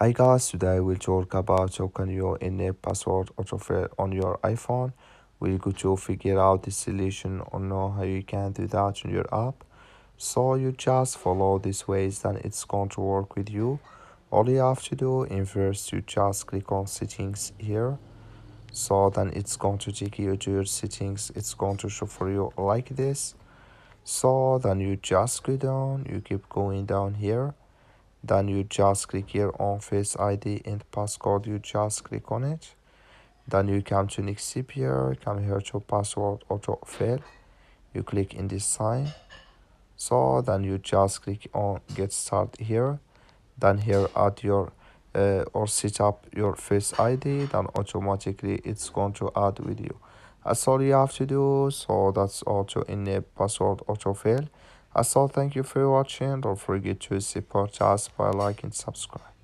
Hi guys, today we'll talk about how can you enable password autofill on your iPhone. We'll go to figure out the solution or know how you can do that on your app. So you just follow these ways, then it's going to work with you. All you have to do in first you just click on settings here. So then it's going to take you to your settings. It's going to show for you like this. So then you just go down, you keep going down here. Then you just click here on Face ID and passcode. You just click on it. Then you come to next step here. Come here to password autofill. You click in this sign. So then you just click on get started here. Then here add your or set up your Face ID. Then automatically it's going to add with you. That's all you have to do. So that's all to enable password autofill. That's all. Thank you for watching. Don't forget to support us by liking and subscribe.